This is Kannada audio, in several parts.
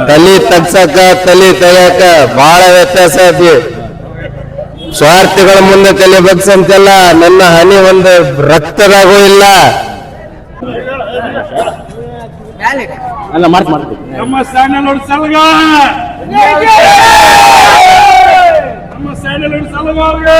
ತಲಿ ತಗ್ಸಕ ತಲಿ ತೆಗ್ಯಾಕ ಬಹಳ ವ್ಯತ್ಯಾಸ ಐತಿ. ಸ್ವಾರ್ಥಿಗಳ ಮುಂದೆ ತಲೆ ಬಗ್ಸಂತೆಲ್ಲ ನನ್ನ ಹನಿ ಒಂದು ರಕ್ತದಾಗೂ ಇಲ್ಲ. ನಮ್ಮ ಸ್ಯಾಂಡಲ್ವುಡ್ ಸಲಗ ನಮ್ಮ ಸ್ಯಾಂಡಲ್ವುಡ್ ಸಲಗ ಅವ್ರಿಗೆ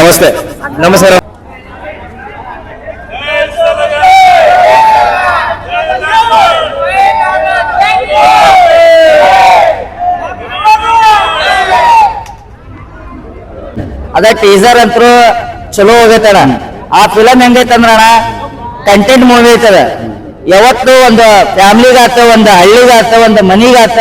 ನಮಸ್ತೆ. ನಮಸ್ಕಾರ. ಅದ ಟೀಸರ್ ಅಂತೂ ಚಲೋ ಹೋಗೈತಣ. ಆ ಫಿಲಮ್ ಹೆಂಗೈತಂದ್ರ ಕಂಟೆಂಟ್ ಮೂವಿ ಐತದ. ಯಾವತ್ತು ಒಂದು ಫ್ಯಾಮಿಲಿಗಾತ, ಒಂದು ಹಳ್ಳಿಗಾತ, ಒಂದು ಮನಿಗಾತ,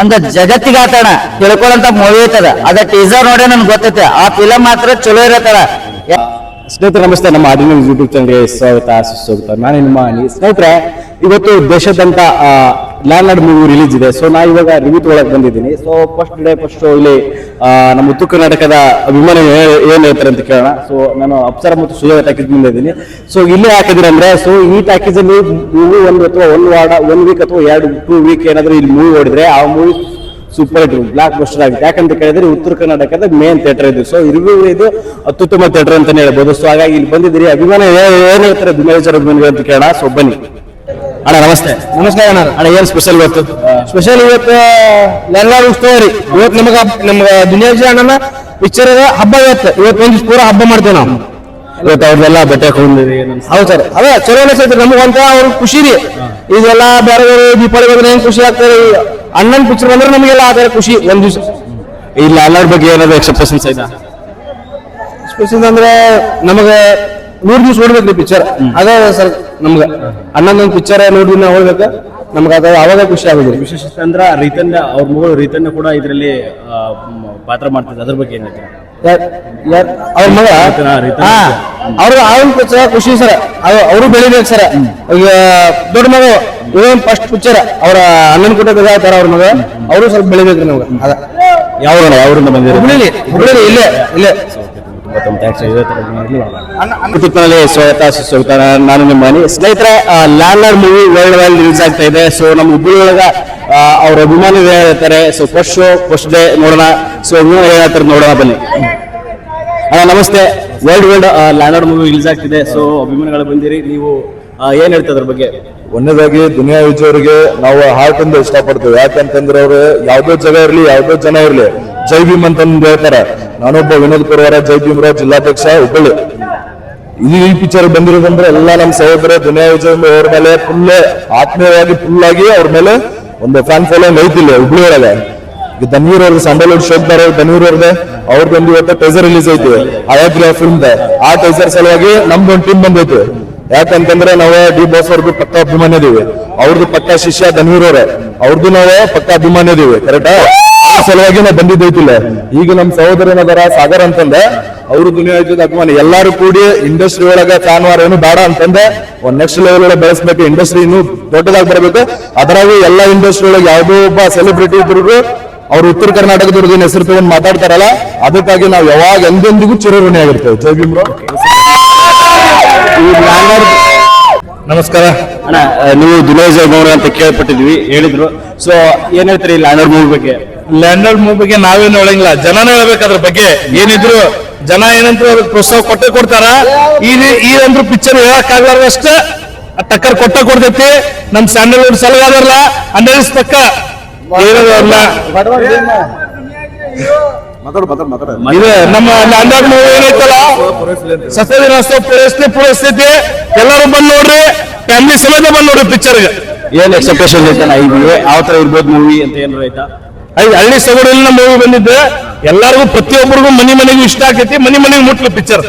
ಒಂದು ಜಗತ್ತಿಗಾತಣ ತಿಳ್ಕೊಳ್ಳಂತ ಮೂವಿ ಐತದ. ಅದ ಟೀಸರ್ ನೋಡಿ ನನ್ಗೆ ಗೊತ್ತೈತೆ. ಆ ಫಿಲಮ್ ಮಾತ್ರ ಚಲೋ ಇರತ್ತದ. ಸ್ನೇಹಿತರೆ ನಮಸ್ತೆ. ನಮ್ಮ ಆಡಿಯೋ ಯೂಟ್ಯೂಬ್ ಚಾನಲ್ಗೆ ಸ್ವಾಗತ ಸುಸ್ವಾಗತ. ನಾನು ನಿಮ್ಮ ಸ್ನೇಹಿತರೆ, ಇವತ್ತು ದೇಶಾದ್ಯಂತ ಲ್ಯಾಂಡ್ಲಾರ್ಡ್ ಮೂವಿ ರಿಲೀಸ್ ಇದೆ. ಸೊ ನಾ ಇವಾಗ ರಿವ್ಯೂ ತೊಗೊಳಕ್ ಬಂದಿದ್ದೀನಿ. ಸೊ ಫಸ್ಟ್ ಶೋ ಇಲ್ಲಿ ನಮ್ಮ ಉತ್ತರ ಕರ್ನಾಟಕದ ಅಭಿಮಾನಿ ಏನ್ ಹೇಳ್ತಾರೆ ಅಂತ ಕೇಳೋಣ. ಸೊ ನಾನು ಅಪ್ಸರ ಮತ್ತು ಸುಜಾತ ಟ್ಯಾಕೇಜ್ ಮುಂದೆ ಇದ್ದೀನಿ. ಸೊ ಇಲ್ಲಿ ಹಾಕಿದ್ರೆ ಅಂದ್ರೆ, ಸೊ ಈ ಟ್ಯಾಕೇಜ್ ಅಲ್ಲಿ ನೀವು ಒಂದು ಅಥವಾ ಒಂದು ವೀಕ್ ಅಥವಾ 2 ವೀಕ್ ಏನಾದ್ರು ಇಲ್ಲಿ ಮೂವಿ ಓಡಿದ್ರೆ ಆ movie super hit blockbuster ಆಗಿದೆ. ಯಾಕಂತ ಕೇಳಿದ್ರೆ ಉತ್ತರ ಕರ್ನಾಟಕದ ಮೇನ್ ಥಿಯೇಟರ್ ಇದು. ಸೊ ಇದು ಅತ್ಯುತ್ತಮ ಥಿಯೇಟರ್ ಅಂತಾನೆ ಹೇಳ್ಬೋದು. ಸೊ ಹಾಗಾಗಿ ಇಲ್ಲಿ ಬಂದಿದ್ದೀರಿ. ಅಭಿಮಾನ ಏನ್ ಹೇಳ್ತಾರೆ ಅಭಿಮಾನಿಗಳು ಅಂತ ಕೇಳೋಣ. ಸೊ ಬನ್ನಿ ಅಣ್ಣ. ನಮಸ್ತೆ. ನಮಸ್ಕಾರ ಅಣ್ಣ. ಏನ್ ಸ್ಪೆಷಲ್ ಇವತ್ತು? ಸ್ಪೆಷಲ್ ಇವತ್ತು ಲ್ಯಾಂಡ್ಲಾರ್ಡ್ ಉತ್ಸವ ರೀ. ಇವತ್ತು ನಮ್ಗೆ ದುನಿಯಾ ವಿಜಯ್ ಅಣ್ಣನ ಪಿಕ್ಚರ್ ಹಬ್ಬ. ಇವತ್ತು ಒಂದು ಪೂರ ಹಬ್ಬ ಮಾಡ್ತೇವೆ ನಾವು. ಇವತ್ತು ಅವ್ರದೆಲ್ಲ ಬಟ್ಟೆ ಹಾಕೊಂಡಿರಿ. ಹೌದು ಸರ್. ಅದೇ ಚಲೋ ಅನಿಸ್ತೈತಿ ನಮಗಂತ. ಅವ್ರ ಖುಷಿ ರೀ. ಇದೆಲ್ಲ ಬೇರೆ ಬೇರೆ ದೀಪಾವಳಿ ಬಂದ್ರೆ ಹೆಂಗ್ ಖುಷಿ ಆಗ್ತಾರೆ. ಅಣ್ಣನ ಪಿಕ್ಚರ್ ಬಂದ್ರೆ ನಮಗೆಲ್ಲ ಆ ತರ ಖುಷಿ. ಒಂದ್ ದಿವಸ ಈ ಲ್ಯಾಂಡ್ಲಾರ್ಡ್ ಬಗ್ಗೆ ಏನಾದ್ರು ಎಕ್ಸ್ಪೆಕ್ಟೇಷನ್ಸ್ ಐತಾ? ಸ್ಪೆಷಲ್ ಅಂದ್ರೆ ನಮಗೆ 100 ದಿವಸ ನೋಡ್ಬೇಕ್ರಿ ಪಿಕ್ಚರ್. ಅದೇ ಸರ್ ನಮ್ಗೆ ಅಣ್ಣನೊಂದು ಪಿಕ್ಚರ್ 100 ದಿನ ಹೋಗ್ಬೇಕು. ನಮ್ಗೆ ಅದ ಅವಾಗ ಖುಷಿ ಆಗುದ್ರಿ. ವಿಶೇಷ ಅಂದ್ರೆ ಅವ್ರ ಮಗಳು ರೀತನ್ನ ಕೂಡ ಇದರಲ್ಲಿ ಪಾತ್ರ ಮಾಡ್ತಿದ್ದೆ. ಅದ್ರ ಬಗ್ಗೆ ಏನಾಯ್ತು? ಅವ್ರ ಮಗ ಅವ್ರ ಪಿಕ್ಚರ್ ಖುಷಿ ಸರ್. ಅವರು ಬೆಳಿಬೇಕು ಸರ್. ಈಗ ದೊಡ್ಡ ಮಗ ಏನ್ ಫಸ್ಟ್ ಪಿಕ್ಚರ್ ಅವ್ರ ಅಣ್ಣನ ಕೂಡ ಇದಾಗ್ತಾರ. ಅವ್ರ ಮಗ ಅವರು ಸ್ವಲ್ಪ ಬೆಳಿಬೇಕ್ರಿ ನಮ್ಗೆ. ಅದ ಯಾವ್ರಿಂದ ಬಂದಿರೋ? ಹುಬ್ಳಿ ಇಲ್ಲೇ. ಸ್ವಾಗತ ಸುಸ್ವಾಗತ. ನಾನು ನಿಮ್ಮ ಮನೆ ಸ್ನೇಹಿತರೆ. Landlord movie world wide release ಆಗ್ತಾ ಇದೆ. ಸೊ ನಮ್ಮ ಹುಬ್ಬಳ್ಳಿ ಒಳಗ ಅವ್ರ ಅಭಿಮಾನಿಗಳು ಹೇಳ್ತಾರೆ. ಸೊ ಫಸ್ಟ್ ಡೇ ನೋಡೋಣ. ಸೊ ಅಭಿಮಾನಿ ಹೇಳ್ತಾರೆ, ನೋಡೋಣ ಬನ್ನಿ. ನಮಸ್ತೆ. ವರ್ಲ್ಡ್ ಲ್ಯಾಂಡ್ಲಾರ್ಡ್ ಮೂವಿ ರಿಲೀಸ್ ಆಗ್ತಿದೆ. ಸೊ ಅಭಿಮಾನಿಗಳು ಬಂದಿರಿ. ನೀವು ಏನ್ ಹೇಳ್ತಾ ಅದ್ರ ಬಗ್ಗೆ? ಒಂದನೇದಾಗಿ ದುನಿಯಾ ವಿಜಯ್ ಅವರಿಗೆ ನಾವು ಹಾರ್ಟ್ ಇಂದ ಇಷ್ಟಪಡ್ತೇವೆ. ಯಾಕಂತಂದ್ರೆ ಅವ್ರು ಯಾವ್ದೋ ಜಾಗ ಇರ್ಲಿ, ಯಾವ್ದೋ ಜನ ಇರ್ಲಿ, ಜೈ ಭೀಮ್ ಅಂತ ಹೇಳ್ತಾರೆ. ನಾನೊಬ್ಬ ವಿನೋದ್ ಪುರವರ ಜೈ ಭೀಮ್ರಾವ್ ಜಿಲ್ಲಾಧ್ಯಕ್ಷ ಹುಬ್ಬಳ್ಳಿ. ಈ ಪಿಕ್ಚರ್ ಬಂದಿರೋದಂದ್ರೆ ಎಲ್ಲ ನಮ್ಮ ಸಹೋದರ ದುನಿಯಾ ವಿಜಯ್ ಅವ್ರ ಮೇಲೆ ಫುಲ್ ಆತ್ಮೀಯವಾಗಿ ಫುಲ್ ಆಗಿ ಅವ್ರ ಮೇಲೆ ಒಂದು ಫ್ಯಾನ್ ಫಾಲೋಯಿಂಗ್ ಐತಿಲ್ಲ ಹುಬ್ಬಳ್ಳಿ ಒಳಗೆ. ಈಗ ಧನ್ವೀರ್ ಅವ್ರದ್ದು ಸ್ಯಾಂಡಲ್ವುಡ್ ಶೋಕ್ದಾರ ಧನ್ವೀರ್ ಅವ್ರದ್ದು ಅವ್ರದ್ದೊಂದು ಇವತ್ತು ಟೈಸರ್ ರಿಲೀಸ್ ಐತಿ ಆಯಾಗ್ರಿ ಫಿಲ್ಮ್. ಆ ಟೈಸರ್ ಸಲುವಾಗಿ ನಮ್ದೊಂದು ಟೀಮ್ ಬಂದೈತಿ. ಯಾಕಂತಂದ್ರೆ ನಾವು ಡಿ ಬಾಸ್ ಅವ್ರದ್ದು ಪಕ್ಕ ಅಭಿಮಾನಿ ಇದೀವಿ. ಅವ್ರದ್ದು ಪಕ್ಕ ಶಿಷ್ಯ ಧನ್ವೀರ್ ಅವ್ರೆ, ಅವ್ರದ್ದು ನಾವು ಪಕ್ಕ ಅಭಿಮಾನಿ ಇದೀವಿ. ಕರೆಕ್ಟಾ? ಆ ಸಲುವಾಗಿ ನಾವು ಬಂದಿದ್ದೈತಿಲ್ಲ. ಈಗ ನಮ್ಮ ಸಹೋದರನದರ ಸಾಗರ್ ಅಂತಂದ್ರೆ ಅವರು ದುನಿಯಾ ವಿಜಯ್ ಅಭಿಮಾನಿ. ಎಲ್ಲಾರು ಕೂಡಿ ಇಂಡಸ್ಟ್ರಿ ಒಳಗ ಫ್ಯಾನ್ ವಾರ ಏನು ಬೇಡ ಅಂತಂದ್ರೆ ಒಂದ್ ನೆಕ್ಸ್ಟ್ ಲೆವೆಲ್ ಒಳಗೆ ಬೆಳೆಸ್ಬೇಕು. ಇಂಡಸ್ಟ್ರಿ ಇನ್ನು ದೊಡ್ಡದಾಗಿ ಬರಬೇಕು. ಅದರಾಗಿ ಎಲ್ಲಾ ಇಂಡಸ್ಟ್ರಿ ಒಳಗೆ ಯಾವುದೋ ಒಬ್ಬ ಸೆಲೆಬ್ರಿಟಿ ಇದ್ರು ಅವ್ರು ಉತ್ತರ ಕರ್ನಾಟಕದವ್ರದ್ದು ಹೆಸರು ತಗೊಂಡು ಮಾತಾಡ್ತಾರಲ್ಲ, ಅದಕ್ಕಾಗಿ ನಾವು ಯಾವಾಗ ಎಂದೆಂದಿಗೂ ಚಿರಋಣಿ ಆಗಿರ್ತೇವೆ. ಜೈ ಭೀಮ್ರಾವ್. ನಮಸ್ಕಾರ ಅಣ್ಣ. ನೀವು ದುನಿಯಾ ವಿಜಯ್ ನೋಡ್ರಿ ಅಂತ ಕೇಳ್ಪಟ್ಟಿದ್ವಿ, ಹೇಳಿದ್ರು. ಸೊ ಏನ್ ಹೇಳ್ತೀರಿ ಲ್ಯಾಂಡ್ಲಾರ್ಡ್ ಮೂವಿ ಬಗ್ಗೆ? ಲ್ಯಾಂಡ್ಲಾರ್ಡ್ ಮೂವಿ ಬಗ್ಗೆ ನಾವೇನು ಹೇಳಂಗಿಲ್ಲ, ಜನನೇ ಹೇಳ್ಬೇಕು ಅದ್ರ ಬಗ್ಗೆ. ಏನಿದ್ರು ಜನ ಏನಂತ ಪ್ರೋತ್ಸಾಹ ಕೊಟ್ಟೆ ಕೊಡ್ತಾರ. ಈ ಅಂದ್ರು ಪಿಕ್ಚರ್ ಹೇಳಕ್ಕಾಗ್ಲಾರ್ದಷ್ಟ ಟಕ್ಕರ್ ಕೊಡ್ತೈತಿ. ನಮ್ ಸ್ಯಾಂಡಲ್ವುಡ್ ಸಲಗಾದರ್ಲ ಅಂಡರ್ಸ್ ಪಕ್ಕ ಏನಲ್ಲ. ಇದು ನಮ್ಮ ಲ್ಯಾಂಡ್ಲಾರ್ಡ್ ಮೂವಿ ಏನೈತಲ್ಲ, ಪೂರೈಸ್ತೈತಿ. ಎಲ್ಲರೂ ಬಂದ್ ನೋಡ್ರಿ, ಫ್ಯಾಮಿಲಿ ಸಮೇತ ಬಂದ್ ನೋಡ್ರಿ ಪಿಕ್ಚರ್ಗೆ. ಏನ್ ಎಕ್ಸ್ಪೆಕ್ಟೇಷನ್ ಐತೆ? ಯಾವ ತರ ಇರ್ಬೋದು ಮೂವಿ ಅಂತ ಏನಾರ ಆಯ್ತಾ? ಹಳ್ಳಿ ಸೊಗಡಿನ ಮೂವಿ ಬಂದಿದ್ದು ಎಲ್ಲರಿಗೂ ಪ್ರತಿಯೊಬ್ಬರಿಗೂ ಮನೆಗೂ ಇಷ್ಟ ಆಗ್ತೈತಿ. ಮನೆಗೆ ಮುಟ್ಲಿ ಪಿಕ್ಚರ್.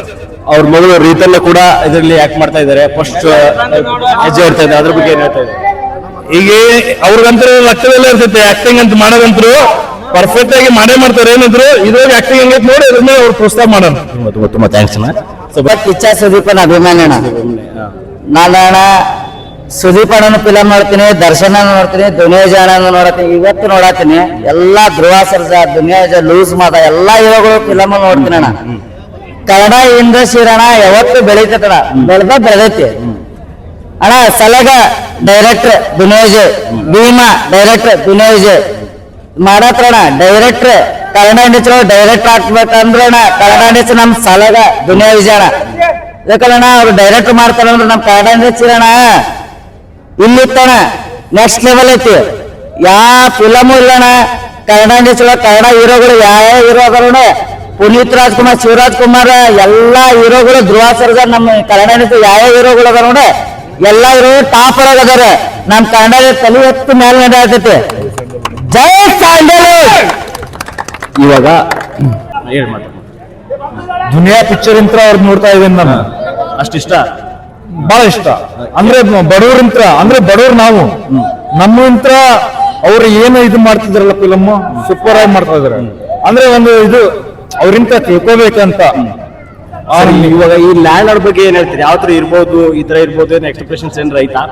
ಅವ್ರ ಮಗಳು ರೀತನ್ನ ಕೂಡ ಇದರಲ್ಲಿ ಆಕ್ಟ್ ಮಾಡ್ತಾ ಇದಾರೆ. ಫಸ್ಟ್ ಹೆಜ್ಜೆ ಇಡ್ತಾ ಇದ್ದಾರೆ. ಅದ್ರ ಬಗ್ಗೆ ಏನ್ ಹೇಳ್ತಾ ಇದ್ದಾರೆ? ಈಗ ಅವ್ರಿಗಂತೂ ಲೆಕ್ಕದಲ್ಲೇ ಇರ್ತೈತಿ ಆಕ್ಟಿಂಗ್ ಅಂತ ಮಾಡೋದಂತರು. ಪರ್ಫೆಕ್ಟ್ ಆಗಿ ಮಾಡೇ ಮಾಡ್ತಾರೆ ಏನಿದ್ರು ಇದ್ರಾಗ ಆಕ್ಟಿಂಗ್ ಹೆಂಗೈತೆ ನೋಡಿ ಇದ್ರ ಮೇಲೆ ಅವ್ರು ಪ್ರೋತ್ಸಾಹ ಮಾಡೋಣ. ತುಂಬಾ ತುಂಬಾ ಥ್ಯಾಂಕ್ಸ್ ಅಣ್ಣ. ಸೊ ಕಿಚ್ಚ ಸುದೀಪನ ಅಭಿಮಾನಿ ಅಣ್ಣ. ನಾನು ಅಣ್ಣ ಸುದೀಪ್ ಅಣ್ಣನ ಫಿಲಮ್ ನೋಡ್ತೀನಿ, ದರ್ಶನ ನೋಡ್ತೀನಿ, ದುನಿಯಾಜ ಅಣ್ಣ ನೋಡ್ತೀನಿ, ಇವತ್ತು ನೋಡತ್ತೀನಿ ಎಲ್ಲಾ ಧ್ರುವ ಸರ್ಜಾ, ದುನಿಯಾಜ, ಲೂಸ್ ಮಾದ ಎಲ್ಲಾ ಹೀರೋಗಳು ಫಿಲಮ್ ನೋಡ್ತೀನಿ ಅಣ್ಣ. ಕನ್ನಡ ಇಂಡಸ್ಟ್ರಿ ಅಣ್ಣ ಯಾವತ್ತು ಬೆಳೀತೈತಣ, ಬೆಳೆದೈತಿ ಅಣ್ಣ. ಸಲಗ ಡೈರೆಕ್ಟರ್ ದುನಿಯಾಜ್, ಭೀಮಾ ಡೈರೆಕ್ಟರ್ ದುನಿಯಾಜ್ ಮಾಡತ್ರಣ ಡೈರೆಕ್ಟರ್ ಕನ್ನಡ ಇಂಡಸ್ಟ್ರಿ ಡೈರೆಕ್ಟರ್ ಆಗ್ಬೇಕಂದ್ರಣ ಕನ್ನಡ ಇಂಡಸ್ಟ್ರಿ ನಮ್ ಸಲಗ ದುನಿಯಾಜ್ ಅಣ್ಣ. ಯಾಕಂದ್ರೆ ಅವ್ರು ಡೈರೆಕ್ಟರ್ ಮಾಡ್ತಾರಂದ್ರೆ ನಮ್ ಕನ್ನಡ ಇಂಡಸ್ಟ್ರಿ ಅಣ್ಣ ಇಲ್ಲಿತ್ತಣ ನೆಕ್ಸ್ಟ್ ಲೆವೆಲ್ ಐತಿ. ಯಾವ ಫಿಲಮು ಇಲ್ಲಣ್ಣ ಕನ್ನಡ ಇಂಡಸ್ಟ್ರಿ ಕನ್ನಡ ಹೀರೋಗಳು ಯಾವ ಹೀರೋ ಅದಾರ, ಪುನೀತ್ ರಾಜ್ಕುಮಾರ್, ಶಿವರಾಜ್ ಕುಮಾರ್ ಎಲ್ಲಾ ಹೀರೋಗಳು, ಧ್ರುವ ಸರ್ಜಾ, ನಮ್ಮ ಕನ್ನಡ ಇಂಡಸ್ಟ್ರಿ ಯಾವ ಹೀರೋಗಳು ಅದಾರ ನೋಡಿ ಎಲ್ಲಾ ಹೀರೋ ಟಾಪ್ ಒಳಗ ಅದಾರ. ನಮ್ ಕನ್ನಡ ತಲೆ ಎತ್ತು ಮೇಲೆ ನಡೆಯತೈತಿ. ಜೈ ಸ್ಯಾಂಡಲ್ವುಡ್. ಇವಾಗ ದುನಿಯಾ ಪಿಕ್ಚರ್ ಅಂತ ಅವ್ರು ನೋಡ್ತಾ ಇದ್ದೀನಿ ನಾನು. ಅಷ್ಟಿಷ್ಟ ಬಹಳ ಇಷ್ಟ. ಅಂದ್ರೆ ಬಡವ್ರಂತ್ರ ಅಂದ್ರೆ ಬಡವ್ರು ನಾವು ನಮ್ಮಂತ್ರ ಅವ್ರು ಏನು ಇದು ಮಾಡ್ತಿದ್ರಲ್ಲ ಫಿಲಮ್ ಸೂಪರ್ ಆಗಿ ಮಾಡ್ತಾ ಇದಾರೆ. ಅಂದ್ರೆ ಒಂದು ಇದು ಅವ್ರಿಂತ ತಿಳ್ಕೋಬೇಕಂತ. ಇವಾಗ ಈ ಲ್ಯಾಂಡ್ ಲಾರ್ಡ್ ಬಗ್ಗೆ ಏನ್ ಹೇಳ್ತೀರಿ? ಯಾವ ತರ ಇರ್ಬೋದು, ಈ ತರ ಇರ್ಬೋದು, ಏನು ಎಕ್ಸ್ಪೆಕ್ಟೇಷನ್ಸ್ ಏನ್ ರೈತಾ?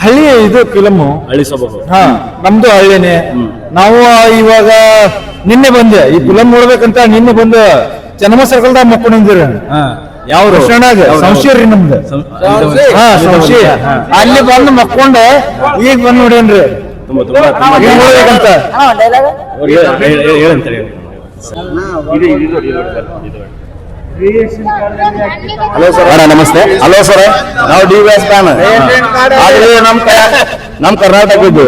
ಹಳ್ಳಿ ಇದು ಫಿಲಮ್ ಹಳ್ಳಿ ಸೊಬಗು. ಹಾ ನಮ್ದು ಹಳ್ಳಿನೇ. ನಾವು ಇವಾಗ ನಿನ್ನೆ ಬಂದೆ ಈ ಫಿಲಮ್ ನೋಡ್ಬೇಕಂತ ನಿನ್ನೆ ಬಂದು ಚೆನ್ನಮ್ಮ ಸರ್ಕಲ್ದಾಗ ಮಕ್ಕೊಂಡಿದ್ದೀರ ಯಾವ ಸಂಶಯ ರೀ ನಮ್ದು. ಹಾ ಸಂಶಯ ಅಲ್ಲಿ ಬಂದು ಮಕ್ಕೊಂಡು ಈಗ ಬಂದು ನೋಡೇನ್ರಿ ತುಂಬಾ ತುಂಬಾ ತುಂಬಾ ಈಗ ನೋಡ್ಬೇಕಂತ. ಹೇಳಂತಾರೆ. Hello sir. ಅಣ್ಣ ನಮಸ್ತೆ. ಹಲೋ ಸರ್, ನಾವು DVS ಫ್ಯಾನ್. ಆದ್ರೆ ನಮ್ ಕರ್ನಾಟಕದ್ದು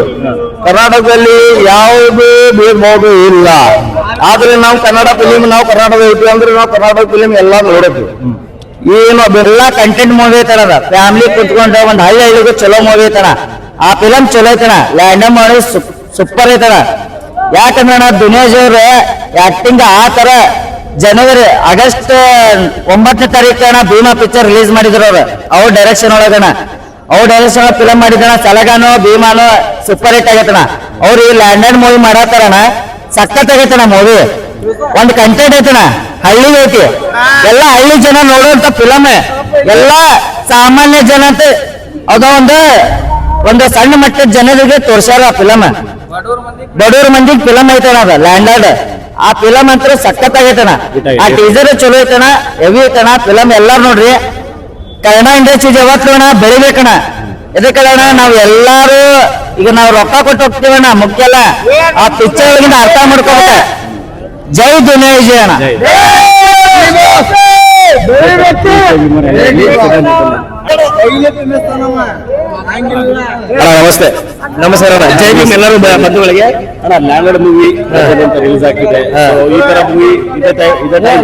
ಕರ್ನಾಟಕದಲ್ಲಿ ಯಾವುದು ಭೇದಭಾವ ಇಲ್ಲ. ಆದ್ರೆ ನಾವು ಕನ್ನಡ ಫಿಲಿಮ್ ನಾವು ಕರ್ನಾಟಕ ಐತಿ ಅಂದ್ರೆ ನಾವು ಕರ್ನಾಟಕ ಫಿಲಿಮ್ ಎಲ್ಲಾ ನೋಡೋದು. ಏನು ಎಲ್ಲಾ ಕಂಟೆಂಟ್ ಮೂವಿ ಐತಣ, ಫ್ಯಾಮಿಲಿ ಕುತ್ಕೊಂಡ ಒಂದ್ ಹಳ್ಳಿಗೂ ಚಲೋ ಮೂವಿ ಐತಣ. ಆ ಫಿಲಮ್ ಚಲೋ ಐತಣ, ಲ್ಯಾಂಡ್ ಮಾಡಿ ಸೂಪರ್ ಐತಣ. ಯಾಕಂದ್ರೆ ದುನಿಯಾಜ್ ಅವ್ರ ಆಕ್ಟಿಂಗ್ ಆ ತರ ಜನವರಿ ಆಗಸ್ಟ್ 9ನೇ ತಾರೀಕನ ಭೀಮಾ ಪಿಕ್ಚರ್ ರಿಲೀಸ್ ಮಾಡಿದ್ರು ಅವ್ರ ಡೈರೆಕ್ಷನ್ ಒಳಗಣ. ಅವ್ರ ಡೈರೆಕ್ಷನ್ ಫಿಲಮ್ ಮಾಡಿದಣ. ಸಲಗಾನು ಭೀಮಾನು ಸೂಪರ್ ಹಿಟ್ ಆಗೈತಣ. ಅವ್ರು ಈ ಲ್ಯಾಂಡ್ ಮೂವಿ ಮಾಡತ್ತಾರಣ, ಸಖತ್ ಆಗೈತಣ ಮೂವಿ. ಒಂದ್ ಕಂಟೆಂಟ್ ಐತಣ, ಹಳ್ಳಿ ಐತಿ, ಎಲ್ಲಾ ಹಳ್ಳಿ ಜನ ನೋಡುವಂತ ಫಿಲಮ್. ಎಲ್ಲಾ ಸಾಮಾನ್ಯ ಜನ ಅಂತ ಅದ ಒಂದು ಸಣ್ಣ ಮಟ್ಟದ ಜನರಿಗೆ ತೋರ್ಸ್ಯಾರ ಆ ಫಿಲಮ್. ಬಡವ್ರ ಮಂದಿಗೆ ಫಿಲಮ್ ಐತಣ ಅದ ಲ್ಯಾಂಡ್ ಲಾರ್ಡ್. ಆ ಫಿಲಮ್ ಅಂತ ಸಖತ್ ಆಗೈತಣ. ಆ ಟೀಸರ್ ಚಲೋ ಐತಣ, ಹೆವಿ ಐತಣ ಫಿಲಮ್. ಎಲ್ಲಾರು ನೋಡ್ರಿ, ಕನ್ನಡ ಇಂಡಸ್ಟ್ರಿ ಯಾವತ್ತಣ ಬೆಳಿಬೇಕಣ. ಇದಕ್ಕಣ ನಾವ್ ಎಲ್ಲಾರು ಈಗ ನಾವು ರೊಕ್ಕ ಕೊಟ್ಟು ಹೋಗ್ತೀವಣ್ಣ, ಮುಖ್ಯ ಅಲ್ಲ ಆ ಪಿಕ್ಚರ್ ಒಳಗಿಂದ ಅರ್ಥ ಮಾಡ್ಕೋಬೇಕ. ಜೈ ದುನಿಯಾಜ್ ಅಣ್ಣ. ನಮಸ್ತೆ. ನಮಸ್ಕಾರ ಅಣ್ಣ. ಜೈ ಭೀಮ್ ಎಲ್ಲರೂ ಬಂಧುಗಳಿಗೆ. ಅಣ್ಣ ಲ್ಯಾಂಡ್ ಲಾರ್ಡ್ ಮೂವಿ ರಿಲೀಸ್ ಆಗ್ತಿದೆ. ಈ ತರ ಮೂವಿ ಇದೇ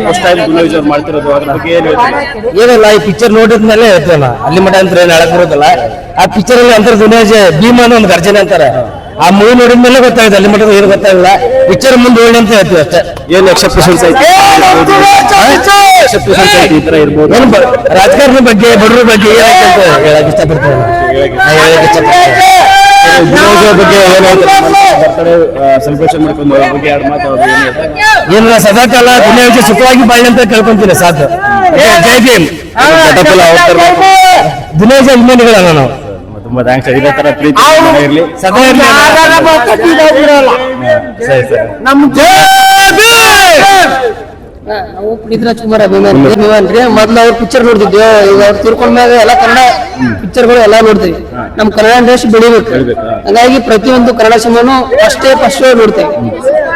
ಫಸ್ಟ್ ಟೈಮ್ ದುನಿಯಾಜ್ ಅವ್ರು ಮಾಡ್ತಿರೋದು, ಅದ್ರ ಬಗ್ಗೆ ಏನ್ ಹೇಳ್ತೀರಿ? ಏನಿಲ್ಲ, ಈ ಪಿಕ್ಚರ್ ನೋಡಿದ್ಮೇಲೆ ಹೇಳ್ತೇವಲ್ಲ, ಅಲ್ಲಿ ಮಠ ಅಂತ ಏನ್ ಹೇಳಕ್ ಬರೋದಲ್ಲ. ಆ ಪಿಕ್ಚರ್ ಅಲ್ಲಿ ಅಂತಾರೆ ದುನಿಯಾಜ್ ಭೀಮಾ ಒಂದು ಗರ್ಜನೆ ಅಂತಾರೆ. ಆ ಮೂವಿ ನೋಡಿದ್ಮೇಲೆ ಗೊತ್ತಾಗಿದೆ, ಅಲ್ಲಿ ಮಠ ಏನು ಗೊತ್ತಾಗಿಲ್ಲ. ಪಿಕ್ಚರ್ ಮುಂದೆ ಒಳ್ಳೆ ಅಂತ ಹೇಳ್ತೀವಿ ಅಷ್ಟೇ. ಏನ್ ಎಕ್ಸೆಪ್ಟೇಷನ್ಸ್ ಐತಿ? ಎಕ್ಸೆಪ್ಟೇಷನ್ಸ್ ಐತಿ ಈ ತರ ಇರ್ಬೋದು. ಏನು ರಾಜಕಾರಣ ಬಗ್ಗೆ ಬಡವ್ರ ಬಗ್ಗೆ ಏನಂತ ಹೇಳಕ್ ಇಷ್ಟಪಡ್ತೇವೆ. ದುನಿಯಾಜ್ ಅವ್ರ ಬಗ್ಗೆ ಏನ್ ಹೇಳ್ತಾರೆ? ಬರ್ತಡೇ ಸೆಲೆಬ್ರೇಷನ್ ಮಾಡ್ಕೊಂಡು ಅವ್ರ ಬಗ್ಗೆ ಎರಡು ಮಾತು ಅವ್ರು ಏನ್ ಹೇಳ್ತಾರೆ? ಏನಿಲ್ಲ, ಸದಾಕಾಲ ದುನಿಯಾಜ್ ಸುಖವಾಗಿ ಬಾಳಿ ಅಂತ ಕೇಳ್ಕೊಂತೀನಿ ಸಾಕು. ಜೈ ಭೀಮ್. ದುನಿಯಾಜ್ ಅಭಿಮಾನಿಗಳನ್ನ ನಾವು. ತುಂಬಾ ಥ್ಯಾಂಕ್ಸ್. ಇದೇ ತರ ಪ್ರೀತಿ ಇರ್ಲಿ, ಸದಾ ಇರ್ಲಿ. ಸರಿ ಸರಿ. ನಾವು ಪುನೀತ್ ರಾಜ್ಕುಮಾರ್ ಅಭಿಮಾನಿ ರೀ. ಮೊದ್ಲು ಅವ್ರ ಪಿಕ್ಚರ್ ನೋಡ್ತಿದ್ವಿ, ಈಗ ಅವ್ರು ತಿರ್ಕೊಂಡ್ಮ್ಯಾಗ ಎಲ್ಲ ಕನ್ನಡ ಪಿಕ್ಚರ್ಗಳು ಎಲ್ಲ ನೋಡ್ತೀವಿ. ನಮ್ ಕನ್ನಡ ಇಂಡಸ್ಟ್ರಿ ಬೆಳಿಬೇಕು, ಹಾಗಾಗಿ ಪ್ರತಿಯೊಂದು ಕನ್ನಡ ಸಿನಿಮಾನು ಫಸ್ಟ್ ನೋಡ್ತೇವೆ.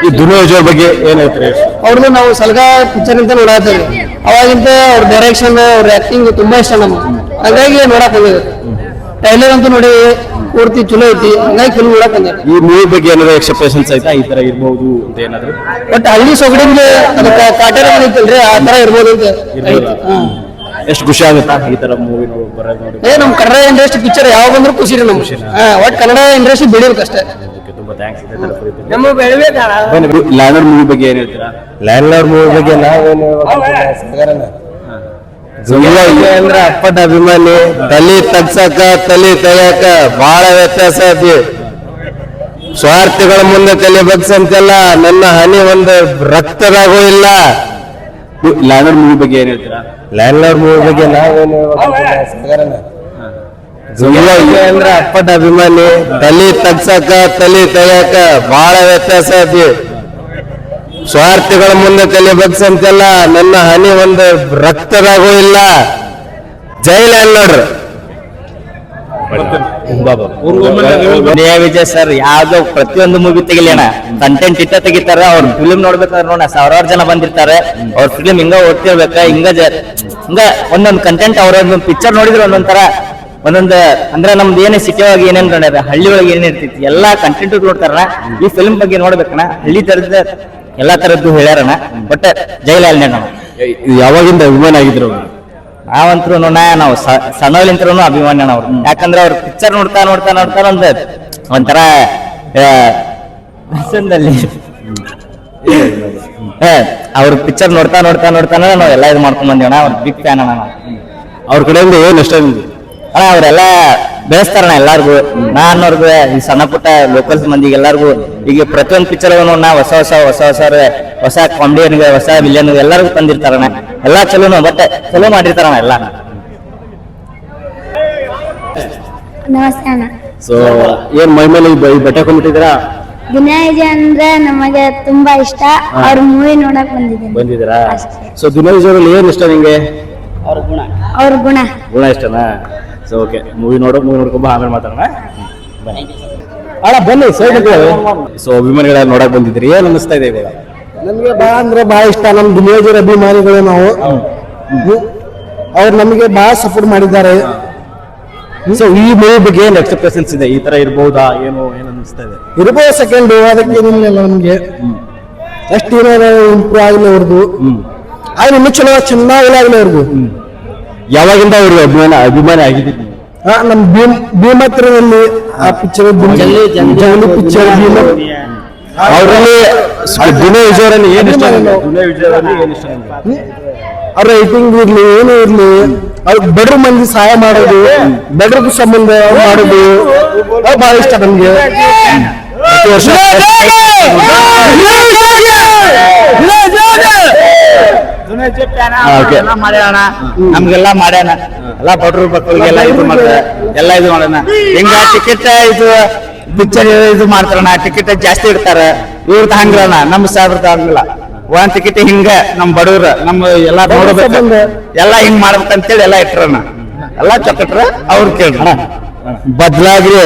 ಈ ದುನಿಯಾಜ್ ಅವ್ರ ಬಗ್ಗೆ ಏನ್ ಹೇಳ್ತೀರಿ? ಅವ್ರದ್ದು ನಾವು ಸಲಗಾ ಪಿಕ್ಚರ್ ಅಂತ ನೋಡತ್ತೇವೆ. ಅವಾಗಿಂದ ಅವ್ರ ಡೈರೆಕ್ಷನ್, ಅವ್ರ ಆಕ್ಟಿಂಗ್ ತುಂಬಾ ಇಷ್ಟ ನಮ್ಗೆ, ಹಾಗಾಗಿ ನೋಡಕ್ ಬಂದಿದೆ. ಟ್ರೈಲರ್ ಅಂತೂ ನೋಡಿ ಪೂರ್ತಿ ಚಲೋ ಐತಿ, ಹಂಗಾಗಿ ಫಿಲ್ಮ್ ನೋಡಕ್ ಬಂದೆ. ಈ ಮೂವಿ ಬಗ್ಗೆ ಏನಾದ್ರು ಎಕ್ಸೆಪ್ಟೇಷನ್ಸ್ ಐತಾ? ಈ ತರ ಇರ್ಬೋದು ಅಂತ ಏನಾದ್ರು? ಬಟ್ ಹಳ್ಳಿ ಸೊಗಡಿಗೆ ಅದಕ್ಕೆ ಕಾಟೇರ ಐತಲ್ರಿ, ಆ ತರ ಇರ್ಬೋದು ಅಂತ ಐತಿ. ಎಷ್ಟು ಖುಷಿ ಆಗುತ್ತಾ ಈ ತರ ಮೂವಿ ಬರೋದು ನೋಡಿ? ನಮ್ ಕನ್ನಡ ಇಂಡಸ್ಟ್ರಿ ಪಿಕ್ಚರ್ ಯಾವ ಬಂದ್ರು ಖುಷಿ ರೀ ನಮ್ಗೆ. ಒಟ್ ಕನ್ನಡ ಇಂಡಸ್ಟ್ರಿ ಬೆಳಿಬೇಕು ಅಷ್ಟೇ. ತುಂಬಾ ಥ್ಯಾಂಕ್ಸ್. ಇದೇ ತರ ಪ್ರೀತಿ. ನಮ್ಮ ಬೆಳಿಬೇಕಣ್ಣ. ಲ್ಯಾಂಡ್ ಲಾರ್ಡ್ ಮೂವಿ ಬಗ್ಗೆ ಏನ್ ಹೇಳ್ತೀರಾ? ಲ್ಯಾಂಡ್ ಲಾರ್ಡ್ ಮೂವಿ ಬಗ್ಗೆ ನಾವೇನು ಅಂದ್ರೆ ಅಪ್ಪಟ ಅಭಿಮಾನಿ. ತಲೆ ತಗ್ಸಕ ತಲೆ ತೆಗ್ಯಾಕ ಬಹಳ ವ್ಯತ್ಯಾಸ ಐತಿ. ಸ್ವಾರ್ಥಿಗಳ ಮುಂದೆ ತಲೆ ಬಗ್ಸಂತೆಲ್ಲ ನನ್ನ ಹನಿ ಒಂದು ರಕ್ತದಾಗೂ ಇಲ್ಲ. ಲ್ಯಾಂಡ್ಲಾರ್ಡ್ ಮೂವಿ ಬಗ್ಗೆ ಏನ್ ಹೇಳ್ತೀರಾ? ಲ್ಯಾಂಡ್ಲಾರ್ಡ್ ಮೂವಿ ಬಗ್ಗೆ ನಾವೇನು ಅಂದ್ರೆ ಅಪ್ಪಟ ಅಭಿಮಾನಿ. ತಲೆ ತಗ್ಸಕ ತಲೆ ತೆಗ್ಯಾಕ ಬಹಳ ವ್ಯತ್ಯಾಸ ಐತಿ. ಸ್ವಾರ್ಥಿಗಳ ಮುಂದೆ ತಲೆ ಬಗ್ಸಂತೆಲ್ಲ ನನ್ನ ಹನಿ ಒಂದು ರಕ್ತದಾಗೂ ಇಲ್ಲ. ಜೈ ಲ್ಯಾಂಡ್ಲಾರ್ಡ್. ದುನಿಯಾ ವಿಜಯ್ ಸರ್ ಯಾವ್ದೋ ಪ್ರತಿಯೊಂದು ಮೂವಿ ತೆಗಿಲಿಯಣ ಕಂಟೆಂಟ್ ಇಟ್ಟ ತೆಗಿತಾರ. ಅವ್ರ ಫಿಲ್ಮ್ ನೋಡ್ಬೇಕಾದ್ರೆ ನೋಡ ಸಾವಿರಾರು ಜನ ಬಂದಿರ್ತಾರೆ. ಅವ್ರ ಫಿಲ್ಮ್ ಹಿಂಗ ಓದ್ತಿರ್ಬೇಕ. ಹಿಂಗ ಒಂದೊಂದು ಕಂಟೆಂಟ್ ಅವ್ರೊಂದು ಪಿಕ್ಚರ್ ನೋಡಿದ್ರೆ ಒಂದೊಂದರ ಒಂದೊಂದು ಅಂದ್ರೆ ನಮ್ದು ಏನೇ ಸಿಟಿ ಒಳಗೆ ಏನೇನ್ ಹಳ್ಳಿ ಒಳಗೆ ಏನೇನ್ ಇರ್ತೈತಿ ಎಲ್ಲಾ ಕಂಟೆಂಟ್ ನೋಡ್ತಾರಣ. ಈ ಫಿಲ್ಮ್ ಬಗ್ಗೆ ನೋಡ್ಬೇಕಣ್ಣ. ಹಳ್ಳಿ ತರದ ಎಲ್ಲಾ ತರದ್ದು ಹೇಳ್ಯಾರಣ. ಬಟ್ ಜೈಲಾಲ್ ಯಾವಾಗಿಂದ ಅಭಿಮಾನ ಆಗಿದ್ರು? ನಾವಂತ್ರು ನಾವು ಸಣ್ಣವಲಿಂತ್ರೂ ಅಭಿಮಾನಿ ಅವ್ರು. ಯಾಕಂದ್ರೆ ಅವ್ರ ಪಿಕ್ಚರ್ ನೋಡ್ತಾ ಒಂಥರ ಅವ್ರ ಪಿಕ್ಚರ್ ನೋಡ್ತಾ ನಾವು ಎಲ್ಲ ಇದು ಮಾಡ್ಕೊಂಡ್ ಬಂದೇವಣ. ಅವ್ರ ಬಿಗ್ ಫ್ಯಾನ್ ಅಣ್ಣ. ಅವ್ರ ಕಡೆಯಿಂದ ಏನ್ ಇಷ್ಟ ನಿಮ್ಗೆ? ಅಣ್ಣ ಅವರೆಲ್ಲ ಬೆಳೆಸ್ತಾರಣ್ಣ ಎಲ್ಲಾರ್ಗು. ನಾನ್ನೋರ್ಗು ಈ ಸಣ್ಣ ಪುಟ್ಟ ಲೋಕಲ್ಸ್ ಮಂದಿಗೆ ಎಲ್ಲಾರ್ಗು ಈಗ ಪ್ರತಿಯೊಂದು ಪಿಕ್ಚರ್ ಹೊಸ ಕಾಮಿಡಿಯನ್ ಹೊಸ ವಿಲಿಯನ್ ಎಲ್ಲರಿಗೂ ತಂದಿರ್ತಾರಣ್ಣ. ಎಲ್ಲಾ ಚಲೋನು ಬಟ್ ಚಲೋ ಮಾಡಿರ್ತಾರಣ್ಣ ಎಲ್ಲ. ನಮಸ್ತೆ ಅಣ್ಣ. ಸೊ ಏನ್ ಮೈ ಮೇಲೆ ಬಟ್ಟೆ ಹಾಕೊಂಡ್ಬಿಟ್ಟಿದ್ದೀರಾ? ದುನಿಯಾ ವಿಜಯ್ ಅಂದ್ರೆ ನಮಗೆ ತುಂಬಾ ಇಷ್ಟ. ಅವ್ರ ಮೂವಿ ನೋಡಕ್ ಬಂದಿದ್ದೀರಾ? ಸೊ ದುನಿಯಾ ವಿಜಯ್ ಅವರಲ್ಲಿ ಏನ್ ಇಷ್ಟ ನಿಂಗೆ? ಅವ್ರ ಗುಣ ಇಷ್ಟನಾ? ಸೊ ಓಕೆ, ಮೂವಿ ನೋಡ್ಕೊಂಬ ಆಮೇಲೆ ಮಾತಾಡೋಣ. ಅಣ್ಣ ಬನ್ನಿ ಸೈಡ್. ಸೊ ಅಭಿಮಾನಿಗಳ ನೋಡಕ್ ಬಂದಿದ್ರಿ, ಏನ್ ಅನಿಸ್ತಾ ಇದೆ ಇವಾಗ? ನಮ್ಗೆ ಬಹಳ ಅಂದ್ರೆ ಬಹಳ ಇಷ್ಟ. ನಮ್ ದುನಿಯಾ ವಿಜಯ್ ಅಭಿಮಾನಿಗಳು ನಾವು. ಅವ್ರು ನಮಗೆ ಬಹಳ ಸಪೋರ್ಟ್ ಮಾಡಿದ್ದಾರೆ. ಸೊ ಈ ಮೂವಿ ಬಗ್ಗೆ ಏನ್ ಎಕ್ಸ್ಪೆಕ್ಟೇಷನ್ಸ್ ಇದೆ? ಈ ತರ ಇರ್ಬಹುದಾ ಏನು ಅನಿಸ್ತಾ ಇದೆ? ಇರ್ಬೋದು ಸೆಕೆಂಡ್. ಅದಕ್ಕೆ ಏನಿಲ್ಲ ನಮ್ಗೆ ಅಷ್ಟು ಏನೋ ಇಂಪ್ರೂವ್ ಆಗಲಿ ಅವ್ರದ್ದು. ಆದ್ರೆ ಇನ್ನೂ ಚೆನ್ನಾಗಿ ಆಗಲಿ ಅವ್ರದ್ದು. ಯಾವಾಗಿಂದ ಅವ್ರಿಗೆ ಅಭಿಮಾನಿ ಆಗಿದ್ದೀವಿ? ನಮ್ ಭೀಮತ್ರದಲ್ಲಿ ಆ ಪಿಕ್ಚರ್ ಜಂಗಲಿ ಪಿಕ್ಚರ್ ಭೀಮ ಅವರಲ್ಲಿ ದುನಿಯಾ ವಿಜಯ್ ಅವರಲ್ಲಿ ಏನ್ ಇಷ್ಟ? ಅವ್ರ ರೈಟಿಂಗ್ ಇರ್ಲಿ ಏನೂ ಇರ್ಲಿ, ಅವ್ರ ಬಡ್ರ ಮಂದಿ ಸಹಾಯ ಮಾಡೋದು, ಬಡ್ರ ಸಂಬಂಧ ಮಾಡೋದು ಬಹಳ ಇಷ್ಟ ನಮ್ಗೆ. ಪ್ರತಿ ವರ್ಷ ಮಾಡ್ಯಾಣ, ನಮ್ಗೆಲ್ಲ ಮಾಡ್ಯಾನ. ಎಲ್ಲಾ ಬಡ್ರು ಮಕ್ಕಳಿಗೆಲ್ಲ ಇದು ಮಾಡ್ತಾರೆ, ಎಲ್ಲ ಇದು ಮಾಡೋಣ. ಹಿಂಗ ಟಿಕೆಟ್ ಇದು ಪಿಕ್ಚರ್ ಇದು ಮಾಡ್ತಾರಣ. ಟಿಕೆಟ್ ಜಾಸ್ತಿ ಇಡ್ತಾರ. ಇವ್ರದ್ದು ಹಂಗ್ರಣ, ನಮ್ ಸಾಬ್ರದ ಹಂಗಿಲ್ಲ. ಒಂದ್ ಟಿಕೆಟ್ ಹಿಂಗ ನಮ್ ಬಡವ್ರ ನಮ್ ಎಲ್ಲಾ ನೋಡ್ಬೇಕು, ಎಲ್ಲಾ ಹಿಂಗ್ ಮಾಡ್ಬೇಕಂತೇಳಿ ಎಲ್ಲಾ ಇಟ್ರಣ. ಎಲ್ಲಾ ಚೊಕ್ಕಟ್ರ ಅವ್ರ ಕೇಳ್ರ ಬದ್ಲಾಗ್ರಿ.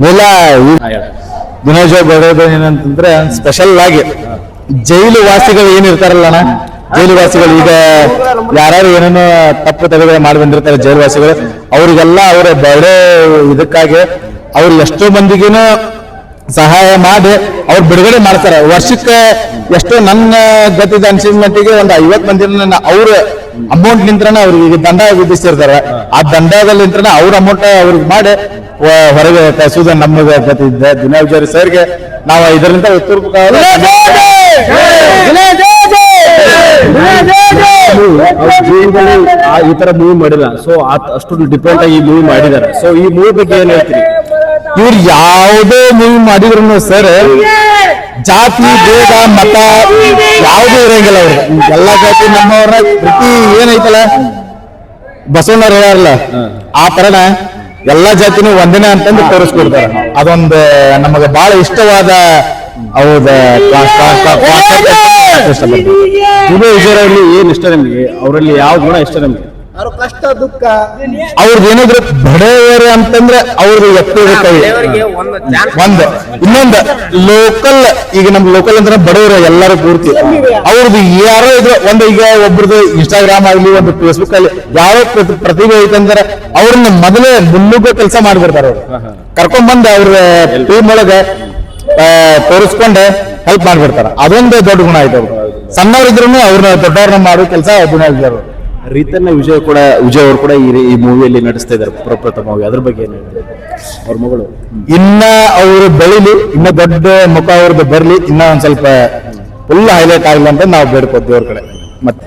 ದುನಿಯಾ ವಿಜಯ್ ಬರೋದು ಏನಂತಂದ್ರೆ ಸ್ಪೆಷಲ್ ಆಗಿ ಜೈಲು ವಾಸಿಗಳು ಏನಿರ್ತಾರಲ್ಲ, ಜೈಲು ವಾಸಿಗಳು ಈಗ ಯಾರು ಏನೇನೋ ತಪ್ಪು ತಡೆಗಳು ಮಾಡಿ ಬಂದಿರ್ತಾರೆ ಜೈಲು ವಾಸಿಗಳು, ಅವ್ರಿಗೆಲ್ಲ ಅವರ ಬೇರೆ ಇದಕ್ಕಾಗಿ ಅವ್ರು ಎಷ್ಟೋ ಮಂದಿಗೇನು ಸಹಾಯ ಮಾಡಿ ಅವ್ರು ಬಿಡುಗಡೆ ಮಾಡ್ತಾರೆ. ವರ್ಷಕ್ಕೆ ಎಷ್ಟೋ ನನ್ನ ಗತಿದ ಅನ್ಸಿದ ಮಟ್ಟಿಗೆ ಒಂದು 50 ಮಂದಿನ ಅವ್ರ ಅಮೌಂಟ್ ನಿಂತ್ರನ ಅವ್ರಿಗೆ ಈಗ ದಂಡ ವಿಧಿಸಿರ್ತಾರೆ. ಆ ದಂಡದಲ್ಲಿ ನಿಂತ್ರನ ಅವ್ರ ಅಮೌಂಟ್ ಅವ್ರಿಗೆ ಮಾಡಿ ಹೊರಗೆ ಕಳಿಸುವುದು ನಮಗೆ ಗತಿದ್ದೆ. ದುನಿಯಾ ವಿಜಯ್ ಸರ್ಗೆ ನಾವು ಇದರಿಂದ ಈ ತರ ಮೂವಿ ಮಾಡಿಲ್ಲ. ಸೊ ಅಷ್ಟು ಡಿಫ್ರೆಂಟ್ ಆಗಿ ಈ ಮೂವಿ ಮಾಡಿದ್ದಾರೆ. ಸೊ ಈ ಮೂವಿ ಬಗ್ಗೆ ಏನ್ ಹೇಳ್ತೀರಿ? ಇವ್ರು ಯಾವುದೇ ಮೂವಿ ಮಾಡಿದ್ರು ಸರ್ ಜಾತಿ ಭೇದ ಮತ ಯಾವುದೂ ಇರಂಗಿಲ್ಲ. ಅವ್ರು ಎಲ್ಲಾ ಜಾತಿ ನಮ್ಮವ್ರ ಪ್ರತಿ ಏನೈತಲ್ಲ ಬಸವಣ್ಣವ್ರು ಹೇಳಾರಲ್ಲ ಆ ತರನ ಎಲ್ಲಾ ಜಾತಿನೂ ಒಂದಿನ ಅಂತಂದು ತೋರಿಸ್ಕೊಡ್ತಾರೆ. ಅದೊಂದು ನಮಗೆ ಬಹಳ ಇಷ್ಟವಾದ ದುನಿಯಾ ವಿಜಯ್ ಅವರಲ್ಲಿ ಏನ್ ಇಷ್ಟ ನಿಮ್ಗೆ? ಅವರಲ್ಲಿ ಯಾವ ಗುಣ ಇಷ್ಟ ನಿಮ್ಗೆ? ಅವ್ರ ಕಷ್ಟ ದುಃಖ ಅವ್ರದ್ದು ಏನಾದ್ರು ಬಡವರು ಅಂತಂದ್ರೆ ಅವ್ರದ್ದು ಒಂದು ಇನ್ನೊಂದು ಲೋಕಲ್. ಈಗ ನಮ್ ಲೋಕಲ್ ಅಂದ್ರೆ ಬಡವರು ಎಲ್ಲರೂ ಪೂರ್ತಿ ಅವ್ರದ್ದು ಯಾರೋ ಇದ್ರು ಒಂದು ಈಗ ಒಬ್ರದ್ದು ಇನ್ಸ್ಟಾಗ್ರಾಮ್ ಆಗ್ಲಿ ಒಂದು ಫೇಸ್ಬುಕ್ ಅಲ್ಲಿ ಯಾವ ಪ್ರತಿಭೆ ಐತಂದ್ರೆ ಅವ್ರನ್ನ ಮೊದಲೇ ಮುನ್ನುಗ್ಗೋ ಕೆಲಸ ಮಾಡ್ಬಿಡ್ತಾರೆ. ಅವ್ರು ಕರ್ಕೊಂಡ್ ಬಂದು ಅವ್ರ ಟೀಮ್ ಒಳಗೆ ತೋರಿಸ್ಕೊಂಡೆ ಹೆಲ್ಪ್ ಮಾಡ್ಬಿಡ್ತಾರ. ಅದೊಂದು ದೊಡ್ಡ ಗುಣ ಆಯ್ತು. ಅವ್ರು ಸಣ್ಣವ್ರಿದ್ರು ಅವ್ರನ್ನ ದೊಡ್ಡವ್ರನ್ನ ಮಾಡೋ ಕೆಲಸ ದುನಿಯಾ ವಿಜಯ್ ಅವರು. ರೀತನ್ನ ವಿಜಯ್ ಅವರು ಕೂಡ ಈ ಮೂವಿಯಲ್ಲಿ ನಟಿಸ್ತಾ ಇದ್ದಾರೆ ಪ್ರಪ್ರಥಮವಾಗಿ. ಅದ್ರ ಬಗ್ಗೆ ಏನ್ ಹೇಳ್ತಾರೆ? ಅವ್ರ ಮಗಳು ಇನ್ನ ಅವರು ಬೆಳಿಲಿ, ಇನ್ನ ದೊಡ್ಡ ಮುಖ ಅವ್ರದ್ದು ಬರ್ಲಿ, ಇನ್ನ ಒಂದ್ ಸ್ವಲ್ಪ ಫುಲ್ ಹೈಲೈಟ್ ಆಗ್ಲಿ ಅಂತ ನಾವು ಬೇಡ್ಕೋತೀವಿ ಅವ್ರ ಕಡೆ. ಮತ್ತೆ